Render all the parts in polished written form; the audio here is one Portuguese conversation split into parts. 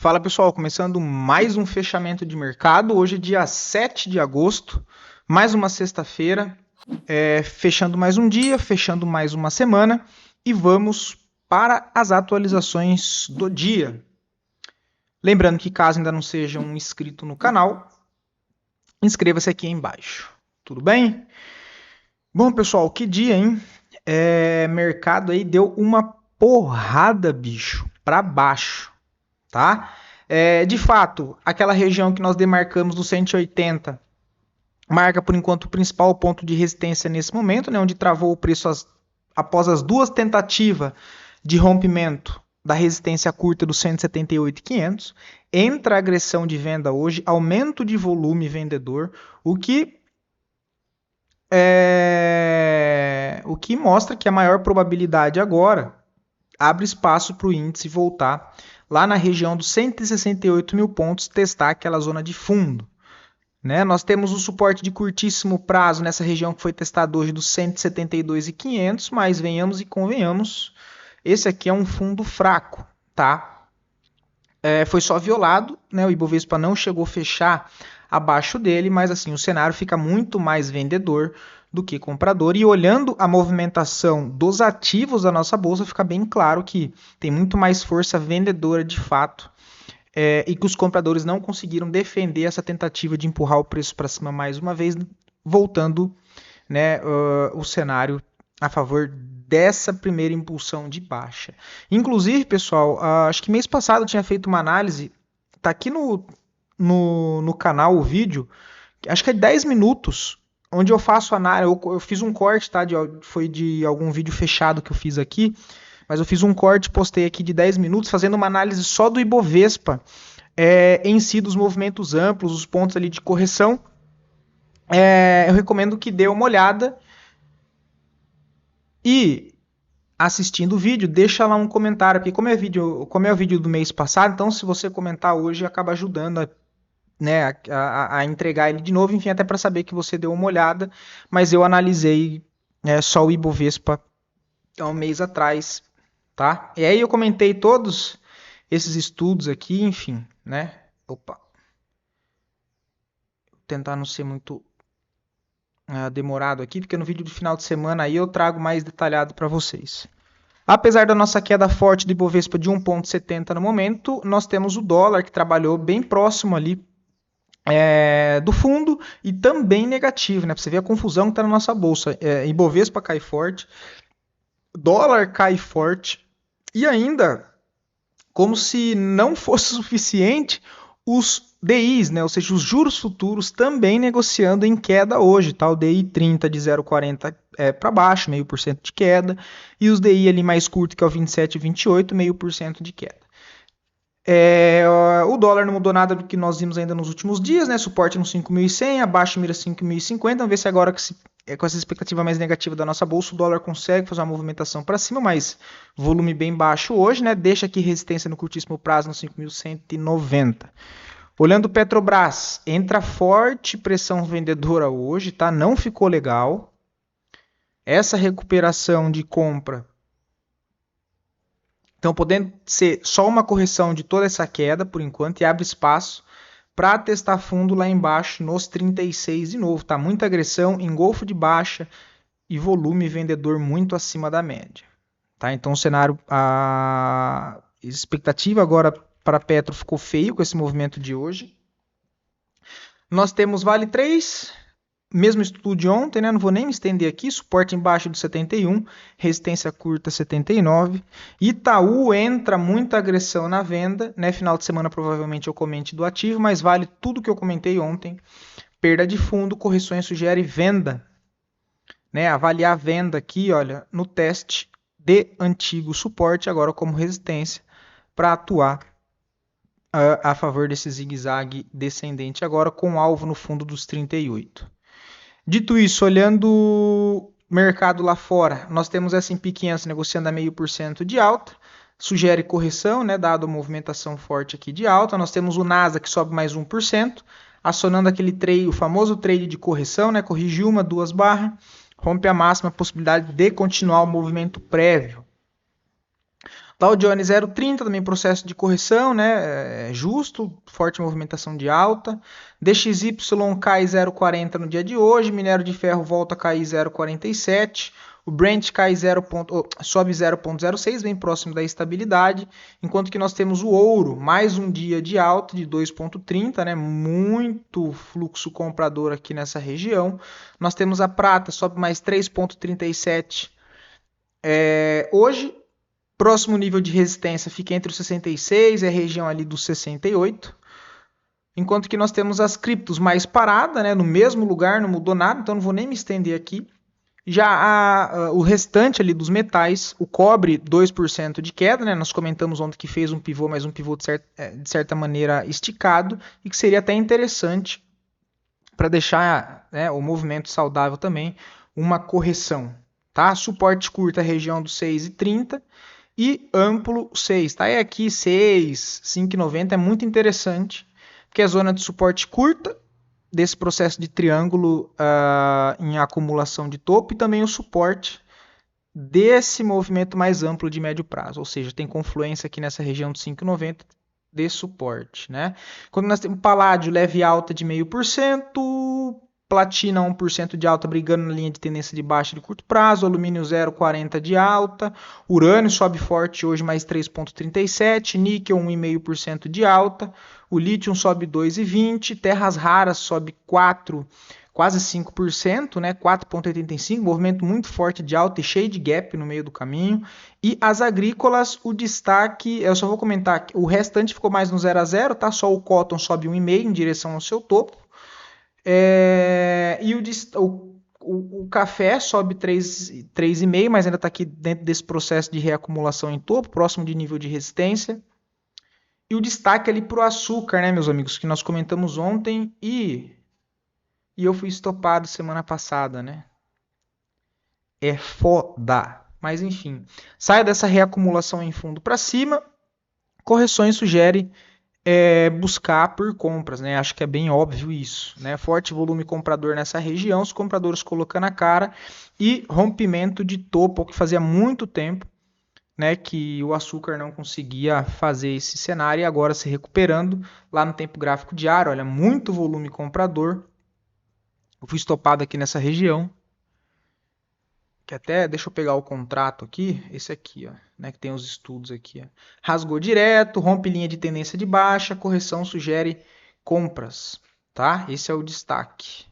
Fala pessoal, começando mais um fechamento de mercado. Hoje é dia 7 de agosto, mais uma sexta-feira, fechando mais um dia, fechando mais uma semana e vamos para as atualizações do dia. Lembrando que caso ainda não seja um inscrito no canal, inscreva-se aqui embaixo. Tudo bem? Bom pessoal, que dia, hein? Mercado aí deu uma porrada, bicho, para baixo, tá? De fato, aquela região que nós demarcamos do 180 marca por enquanto o principal ponto de resistência nesse momento, né, onde travou o preço após as duas tentativas de rompimento da resistência curta do 178,500. Entra a agressão de venda hoje, aumento de volume vendedor, o que mostra que a maior probabilidade agora abre espaço para o índice voltar lá na região dos 168 mil pontos, testar aquela zona de fundo. Né? Nós temos o suporte de curtíssimo prazo nessa região que foi testado hoje dos 172,500, mas venhamos e convenhamos, esse aqui é um fundo fraco, tá? Foi só violado, né? O Ibovespa não chegou a fechar abaixo dele, mas assim, o cenário fica muito mais vendedor do que comprador, e olhando a movimentação dos ativos da nossa bolsa, fica bem claro que tem muito mais força vendedora de fato, e que os compradores não conseguiram defender essa tentativa de empurrar o preço para cima mais uma vez, voltando, né, o cenário a favor dessa primeira impulsão de baixa. Inclusive, pessoal, acho que mês passado eu tinha feito uma análise, tá aqui no canal o vídeo, acho que é 10 minutos, onde eu faço análise, eu fiz um corte, tá? Foi de algum vídeo fechado que eu fiz aqui, mas eu fiz um corte, postei aqui de 10 minutos, fazendo uma análise só do Ibovespa, em si, dos movimentos amplos, os pontos ali de correção. Eu recomendo que dê uma olhada e, assistindo o vídeo, deixa lá um comentário, porque como é o vídeo do mês passado, então se você comentar hoje, acaba ajudando a entregar ele de novo, enfim, até para saber que você deu uma olhada, mas eu analisei só o Ibovespa há um mês atrás, tá? E aí eu comentei todos esses estudos aqui, enfim, né? Opa. Vou tentar não ser muito demorado aqui, porque no vídeo do final de semana aí eu trago mais detalhado para vocês. Apesar da nossa queda forte do Ibovespa de 1,70 no momento, nós temos o dólar que trabalhou bem próximo ali do fundo e também negativo, né? Pra você ver a confusão que está na nossa bolsa. Ibovespa cai forte, dólar cai forte e ainda, como se não fosse suficiente, os DIs, né? Ou seja, os juros futuros também negociando em queda hoje, tá? O DI 30 de 0,40 para baixo, 0,5% de queda, e os DI ali mais curto, que é o 27 e 28, 0,5% de queda. O dólar não mudou nada do que nós vimos ainda nos últimos dias, né? Suporte no 5.100, abaixo mira 5.050. Vamos ver se agora com essa expectativa mais negativa da nossa bolsa, o dólar consegue fazer uma movimentação para cima, mas volume bem baixo hoje, né? Deixa aqui resistência no curtíssimo prazo no 5.190. Olhando o Petrobras, entra forte pressão vendedora hoje, tá? Não ficou legal. Essa recuperação de compra, então, podendo ser só uma correção de toda essa queda, por enquanto, e abre espaço para testar fundo lá embaixo nos 36 de novo. Tá? Muita agressão, engolfo de baixa e volume vendedor muito acima da média. Tá? Então, o cenário, a expectativa agora para a Petro ficou feio com esse movimento de hoje. Nós temos Vale 3... Mesmo estudo de ontem, né? Não vou nem me estender aqui. Suporte embaixo do 71, resistência curta 79. Itaú entra muita agressão na venda, né? Final de semana provavelmente eu comente do ativo, mas vale tudo que eu comentei ontem. Perda de fundo, correções sugere venda, né? Avaliar a venda aqui, olha, no teste de antigo suporte, agora como resistência, para atuar a favor desse zigue-zague descendente, agora com alvo no fundo dos 38. Dito isso, olhando o mercado lá fora, nós temos S&P 500 negociando a 0,5% de alta, sugere correção, né, dado a movimentação forte aqui de alta. Nós temos o Nasdaq que sobe mais 1%, acionando aquele trade, o famoso trade de correção, né, corrige uma, duas barras, rompe a máxima, possibilidade de continuar o movimento prévio. Dow Jones 0,30, também processo de correção, né? Justo, forte movimentação de alta. DXY cai 0,40 no dia de hoje, minério de ferro volta a cair 0,47. O Brent cai sobe 0,06, bem próximo da estabilidade, enquanto que nós temos o ouro, mais um dia de alta de 2,30, né? Muito fluxo comprador aqui nessa região. Nós temos a prata, sobe mais 3,37 hoje. Próximo nível de resistência fica entre os 66 e a região ali dos 68. Enquanto que nós temos as criptos mais parada, né, no mesmo lugar, não mudou nada, então não vou nem me estender aqui. Já o restante ali dos metais, o cobre 2% de queda, né? Nós comentamos ontem que fez um pivô, mas um pivô de certa maneira esticado, e que seria até interessante para deixar, né, o movimento saudável também, uma correção. Tá? Suporte curto a região dos 6,30 e amplo 6. Tá? É aqui 6, 5,90 é muito interessante, porque é a zona de suporte curta desse processo de triângulo em acumulação de topo e também o suporte desse movimento mais amplo de médio prazo, ou seja, tem confluência aqui nessa região de 5,90 de suporte, né? Quando nós temos paládio leve alta de 0,5%, platina 1% de alta brigando na linha de tendência de baixa de curto prazo, alumínio 0,40 de alta, urânio sobe forte hoje mais 3,37, níquel 1,5% de alta, o lítio sobe 2,20, terras raras sobe 4, quase 5%, né? 4,85, movimento muito forte de alta e cheio de gap no meio do caminho. E as agrícolas, o destaque, eu só vou comentar, o restante ficou mais no 0 a 0, tá? Só o cotton sobe 1,5 em direção ao seu topo. E o café sobe 3,5, mas ainda está aqui dentro desse processo de reacumulação em topo, próximo de nível de resistência. E o destaque ali para o açúcar, né, meus amigos, que nós comentamos ontem e eu fui estopado semana passada, né? É foda. Mas enfim, saia dessa reacumulação em fundo para cima. Correções sugere buscar por compras, né? Acho que é bem óbvio isso, né? Forte volume comprador nessa região, os compradores colocando a cara e rompimento de topo, que fazia muito tempo, né, que o açúcar não conseguia fazer esse cenário e agora se recuperando lá no tempo gráfico diário. Olha, muito volume comprador. Eu fui estopado aqui nessa região. Que até, deixa eu pegar o contrato aqui, esse aqui, ó, né, que tem os estudos aqui, ó. Rasgou direto, rompe linha de tendência de baixa, correção sugere compras, tá? Esse é o destaque.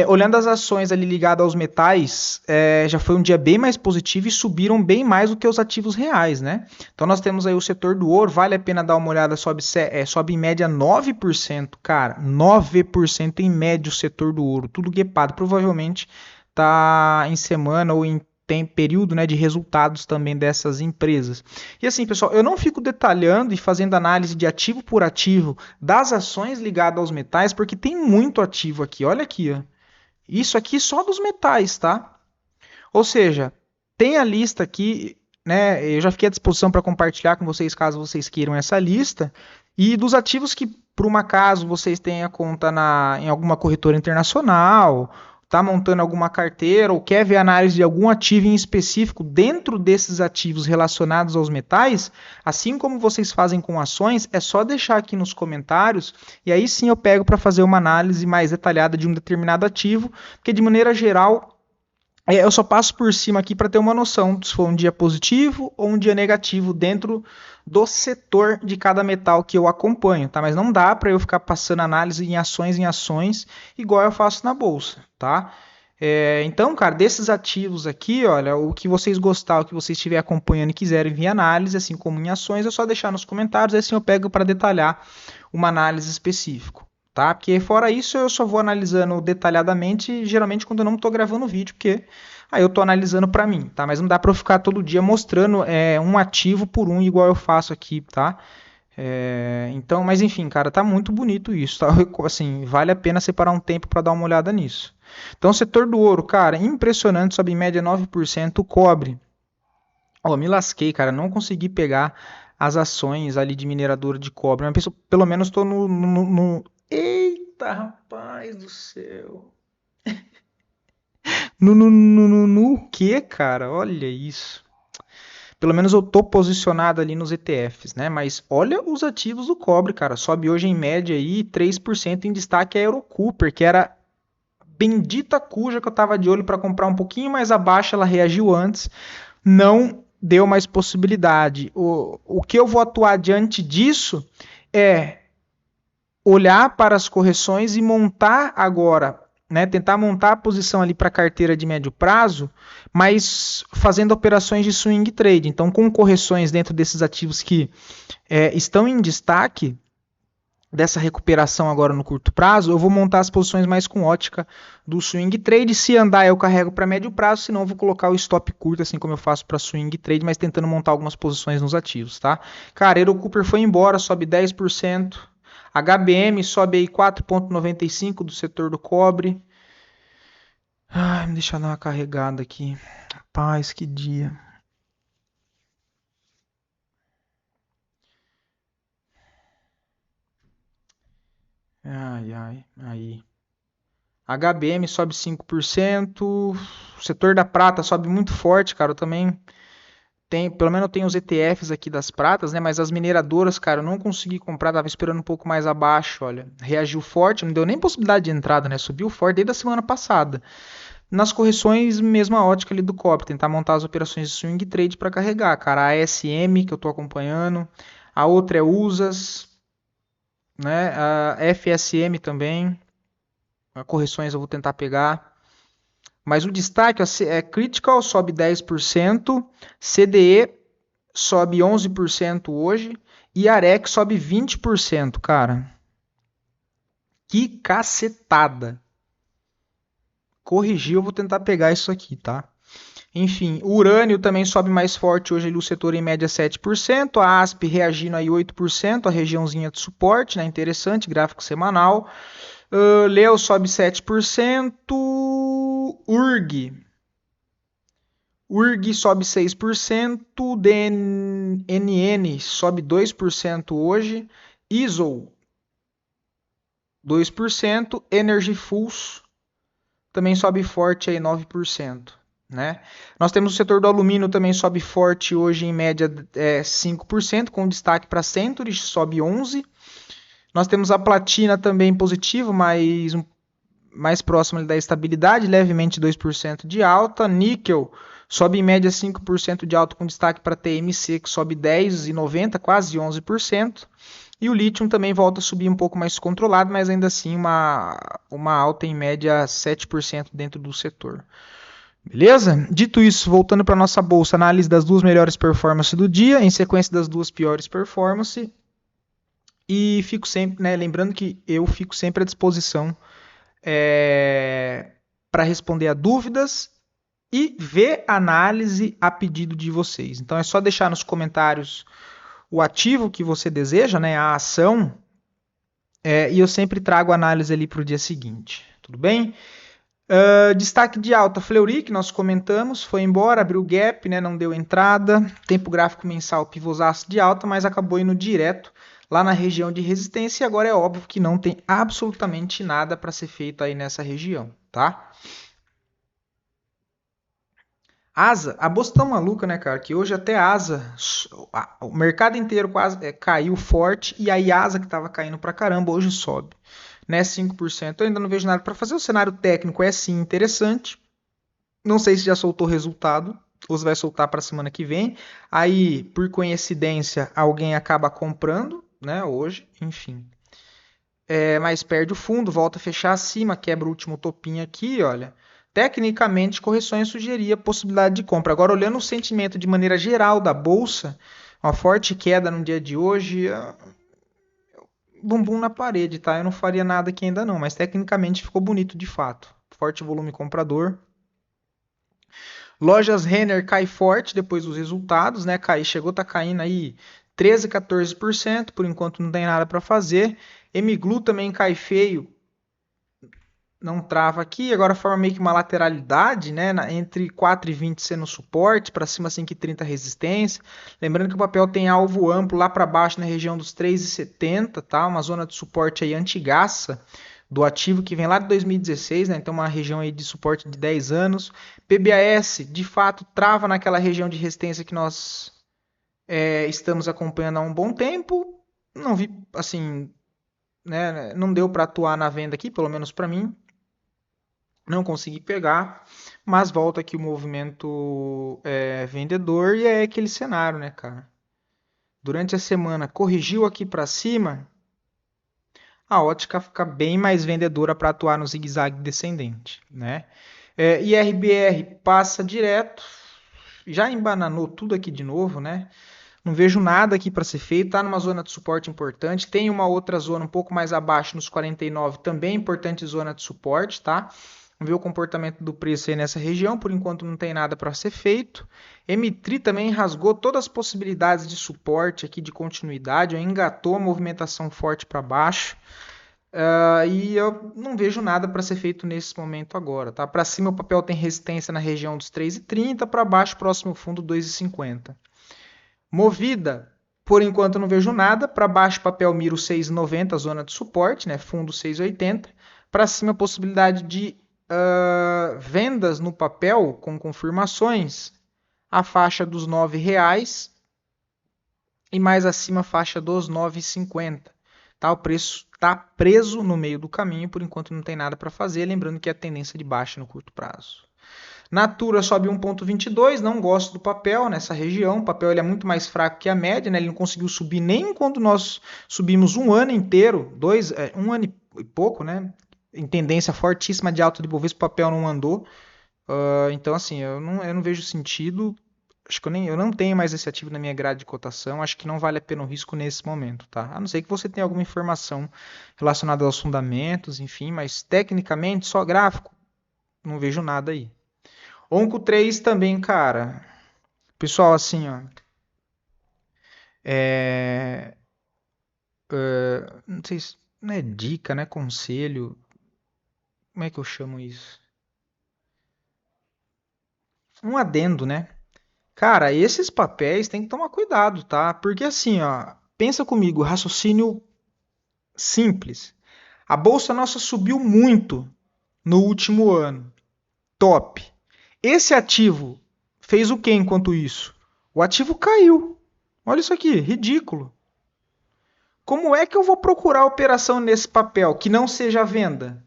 Olhando as ações ali ligadas aos metais, já foi um dia bem mais positivo e subiram bem mais do que os ativos reais, né? Então nós temos aí o setor do ouro, vale a pena dar uma olhada, sobe em média 9%, cara, 9% em média o setor do ouro, tudo guepado, provavelmente tá em semana ou tem período, né, de resultados também dessas empresas. E assim, pessoal, eu não fico detalhando e fazendo análise de ativo por ativo das ações ligadas aos metais, porque tem muito ativo aqui. Olha aqui, ó. Isso aqui só dos metais, tá? Ou seja, tem a lista aqui, né? Eu já fiquei à disposição para compartilhar com vocês caso vocês queiram essa lista. E dos ativos que, por um acaso, vocês tenham conta em alguma corretora internacional, está montando alguma carteira ou quer ver análise de algum ativo em específico dentro desses ativos relacionados aos metais, assim como vocês fazem com ações, é só deixar aqui nos comentários e aí sim eu pego para fazer uma análise mais detalhada de um determinado ativo, porque de maneira geral eu só passo por cima aqui para ter uma noção se foi um dia positivo ou um dia negativo dentro do setor de cada metal que eu acompanho, tá? Mas não dá para eu ficar passando análise em ações, igual eu faço na bolsa, tá? Então, cara, desses ativos aqui, olha, o que vocês gostarem, o que vocês estiverem acompanhando e quiserem ver análise, assim como em ações, é só deixar nos comentários, assim eu pego para detalhar uma análise específica. Tá? Porque fora isso eu só vou analisando detalhadamente, geralmente quando eu não estou gravando vídeo, porque aí eu estou analisando para mim, tá? Mas não dá para eu ficar todo dia mostrando um ativo por um igual eu faço aqui, tá? Então, mas enfim, cara, tá muito bonito isso, tá? Assim, vale a pena separar um tempo para dar uma olhada nisso. Então, setor do ouro, cara, impressionante, sobe em média 9%, o cobre. Ó, me lasquei, cara, não consegui pegar as ações ali de mineradora de cobre, mas pelo menos estou no... Eita, rapaz do céu. No que, cara? Olha isso. Pelo menos eu tô posicionado ali nos ETFs, né? Mas olha os ativos do cobre, cara. Sobe hoje em média aí 3% em destaque a Eurocooper, que era bendita cuja que eu tava de olho para comprar um pouquinho mais abaixo, ela reagiu antes, não deu mais possibilidade. O que eu vou atuar diante disso é olhar para as correções e montar agora, né, tentar montar a posição ali para a carteira de médio prazo, mas fazendo operações de swing trade. Então, com correções dentro desses ativos que estão em destaque, dessa recuperação agora no curto prazo, eu vou montar as posições mais com ótica do swing trade. Se andar, eu carrego para médio prazo, senão eu vou colocar o stop curto, assim como eu faço para swing trade, mas tentando montar algumas posições nos ativos, tá? Cara, Eurocooper foi embora, sobe 10%. HBM sobe aí 4,95 do setor do cobre. Ai, me deixa dar uma carregada aqui. Rapaz, que dia. Ai, ai, aí. HBM sobe 5%. O setor da prata sobe muito forte, cara. Eu também tenho, pelo menos eu tenho os ETFs aqui das pratas, né? Mas as mineradoras, cara, eu não consegui comprar, tava esperando um pouco mais abaixo, olha. Reagiu forte, não deu nem possibilidade de entrada, né? Subiu forte desde a semana passada. Nas correções, mesma ótica ali do cobre, tentar montar as operações de swing trade para carregar, cara. A ASM que eu tô acompanhando, a outra é USAS, né? A FSM também. Correções eu vou tentar pegar. Mas o destaque é Critical, sobe 10%, CDE sobe 11% hoje e Arex sobe 20%, cara. Que cacetada. Corrigiu, eu vou tentar pegar isso aqui, tá? Enfim, o urânio também sobe mais forte hoje, ali, o setor em média 7%, a ASP reagindo aí 8%, a regiãozinha de suporte, né? Interessante, gráfico semanal. Leo sobe 7%, URG sobe 6%, DNN sobe 2% hoje, ISO 2%, Energy Fuels também sobe forte aí 9%. Né? Nós temos o setor do alumínio também sobe forte hoje em média 5%, com destaque para Century, sobe 11%. Nós temos a platina também positivo, mas mais próximo da estabilidade, levemente 2% de alta. Níquel sobe em média 5% de alta, com destaque para TMC, que sobe 10,90%, quase 11%. E o lítio também volta a subir um pouco mais controlado, mas ainda assim uma alta em média 7% dentro do setor. Beleza? Dito isso, voltando para a nossa bolsa, análise das duas melhores performances do dia, em sequência das duas piores performances. E fico sempre, né, lembrando que eu fico sempre à disposição para responder a dúvidas e ver análise a pedido de vocês. Então é só deixar nos comentários o ativo que você deseja, né, a ação, e eu sempre trago análise ali para o dia seguinte. Tudo bem? Destaque de alta, Fleury, que nós comentamos, foi embora, abriu gap, né, não deu entrada. Tempo gráfico mensal, pivôzaço de alta, mas acabou indo direto lá na região de resistência. E agora é óbvio que não tem absolutamente nada para ser feito aí nessa região, tá? Asa, a bolsa tá maluca, né, cara? Que hoje até Asa, o mercado inteiro quase caiu forte e aí Asa que tava caindo pra caramba, hoje sobe, né, 5%. Eu ainda não vejo nada para fazer. O cenário técnico é sim interessante. Não sei se já soltou o resultado ou se vai soltar para a semana que vem. Aí, por coincidência, alguém acaba comprando, né, hoje, enfim. Mas perde o fundo, volta a fechar acima, quebra o último topinho aqui, olha. Tecnicamente, correções sugeria possibilidade de compra. Agora, olhando o sentimento de maneira geral da bolsa, uma forte queda no dia de hoje, bumbum na parede, tá? Eu não faria nada aqui ainda não, mas tecnicamente ficou bonito de fato. Forte volume comprador. Lojas Renner cai forte depois dos resultados, né? Chegou, tá caindo aí 13, 14%, por enquanto não tem nada para fazer. Mglu também cai feio, não trava aqui, agora forma meio que uma lateralidade, né? Entre 4,20 sendo suporte, para cima 5,30 resistência. Lembrando que o papel tem alvo amplo lá para baixo na região dos 3,70, tá? Uma zona de suporte aí antigaça do ativo que vem lá de 2016, né? Então uma região aí de suporte de 10 anos. PBAS, de fato, trava naquela região de resistência que nós estamos acompanhando há um bom tempo. Não vi, assim, né? Não deu para atuar na venda aqui, pelo menos para mim. Não consegui pegar, mas volta aqui o movimento vendedor e é aquele cenário, né, cara? Durante a semana corrigiu aqui para cima, a ótica fica bem mais vendedora para atuar no zigue-zague descendente, né? IRBR passa direto, já embananou tudo aqui de novo, né? Não vejo nada aqui para ser feito, tá numa zona de suporte importante, tem uma outra zona um pouco mais abaixo nos 49, também importante zona de suporte, tá? Vamos ver o comportamento do preço aí nessa região, por enquanto não tem nada para ser feito. M3 também rasgou todas as possibilidades de suporte aqui de continuidade, engatou a movimentação forte para baixo. E eu não vejo nada para ser feito nesse momento agora, tá? Para cima o papel tem resistência na região dos 3,30, para baixo próximo fundo 2,50. Movida, por enquanto não vejo nada, para baixo papel mira o 6,90, zona de suporte, né? Fundo 6,80. Para cima possibilidade de vendas no papel com confirmações, a faixa dos R$ 9,00 e mais acima a faixa dos R$ 9,50. Tá? O preço está preso no meio do caminho, por enquanto não tem nada para fazer, lembrando que é tendência de baixa no curto prazo. Natura sobe 1,22, não gosto do papel nessa região, o papel ele é muito mais fraco que a média, né? Ele não conseguiu subir nem quando nós subimos um ano inteiro, um ano e pouco, né? Em tendência fortíssima de alta de Bovespa, o papel não andou. Então, assim, eu não vejo sentido. Acho que eu não tenho mais esse ativo na minha grade de cotação. Acho que não vale a pena o risco nesse momento, tá? A não ser que você tenha alguma informação relacionada aos fundamentos, enfim, mas tecnicamente, só gráfico, não vejo nada aí. Onco 3 também, cara. Pessoal, assim, ó. Não sei se não é dica, né? Conselho. Como é que eu chamo isso? Um adendo, né? Cara, esses papéis tem que tomar cuidado, tá? Porque assim, ó, pensa comigo, raciocínio simples. A bolsa nossa subiu muito no último ano. Top. Esse ativo fez o que enquanto isso? O ativo caiu. Olha isso aqui, ridículo. Como é que eu vou procurar operação nesse papel que não seja venda?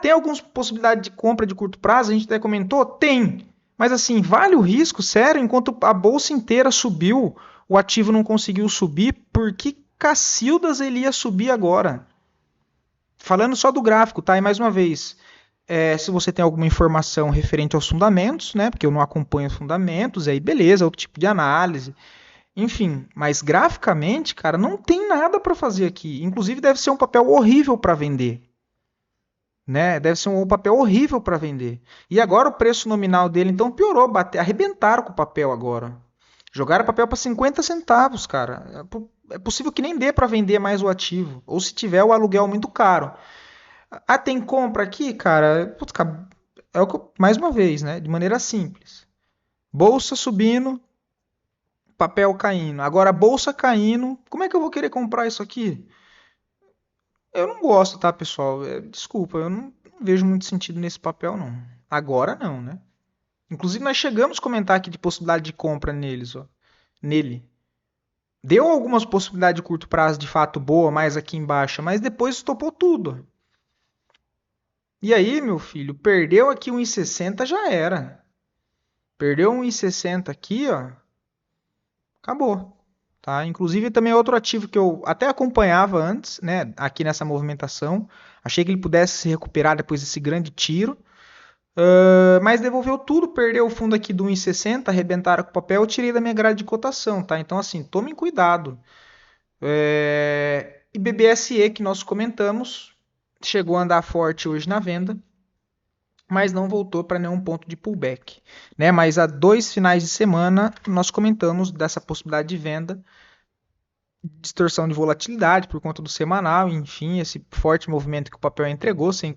Tem algumas possibilidades de compra de curto prazo, a gente até comentou? Tem. Mas assim, vale o risco, sério? Enquanto a bolsa inteira subiu, o ativo não conseguiu subir, por que cacildas ele ia subir agora? Falando só do gráfico, tá? E mais uma vez, se você tem alguma informação referente aos fundamentos, né? Porque eu não acompanho os fundamentos, aí beleza, outro tipo de análise. Enfim, mas graficamente, cara, não tem nada para fazer aqui. Inclusive deve ser um papel horrível para vender. Né? Deve ser um papel horrível para vender. E agora o preço nominal dele então piorou, arrebentaram com o papel agora. Jogaram o papel para 50 centavos, cara. É possível que nem dê para vender mais o ativo, ou se tiver o aluguel muito caro. Tem compra aqui, cara? Putz, é o que mais uma vez, né? De maneira simples. Bolsa subindo, papel caindo. Agora bolsa caindo, como é que eu vou querer comprar isso aqui? Eu não gosto, tá, pessoal? Desculpa, eu não vejo muito sentido nesse papel, não. Agora não, né? Inclusive, nós chegamos a comentar aqui de possibilidade de compra nele. Deu algumas possibilidades de curto prazo de fato boa, mais aqui embaixo, mas depois estopou tudo. E aí, meu filho, perdeu aqui 1,60 já era. Perdeu 1,60 aqui, ó. Acabou. Tá? Inclusive também é outro ativo que eu até acompanhava antes, né, aqui nessa movimentação. Achei que ele pudesse se recuperar depois desse grande tiro. Mas devolveu tudo, perdeu o fundo aqui do 1,60, arrebentaram com o papel, eu tirei da minha grade de cotação, tá? Então, assim, tomem cuidado. E BBSE, que nós comentamos, chegou a andar forte hoje na venda, mas não voltou para nenhum ponto de pullback. Né? Mas há 2 finais de semana nós comentamos dessa possibilidade de venda, distorção de volatilidade por conta do semanal, enfim, esse forte movimento que o papel entregou sem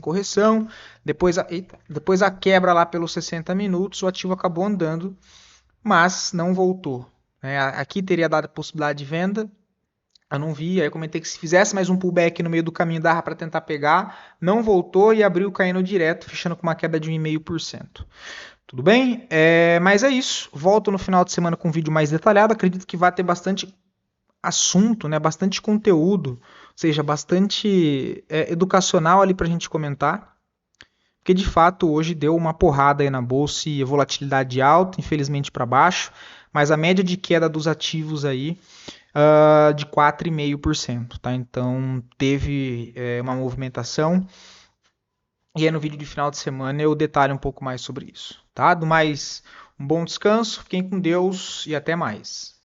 correção, depois a quebra lá pelos 60 minutos, o ativo acabou andando, mas não voltou. Aqui teria dado a possibilidade de venda, Eu não vi, aí eu comentei que se fizesse mais um pullback no meio do caminho dava para tentar pegar, não voltou e abriu caindo direto, fechando com uma queda de 1,5%. Tudo bem? Mas é isso. Volto no final de semana com um vídeo mais detalhado. Acredito que vai ter bastante assunto, né? Bastante conteúdo, ou seja, bastante educacional ali para a gente comentar. Porque de fato hoje deu uma porrada aí na bolsa e a volatilidade alta, infelizmente para baixo, mas a média de queda dos ativos aí de 4,5%, tá? Então teve uma movimentação. E aí no vídeo de final de semana eu detalho um pouco mais sobre isso, tá? Do mais, um bom descanso, fiquem com Deus e até mais.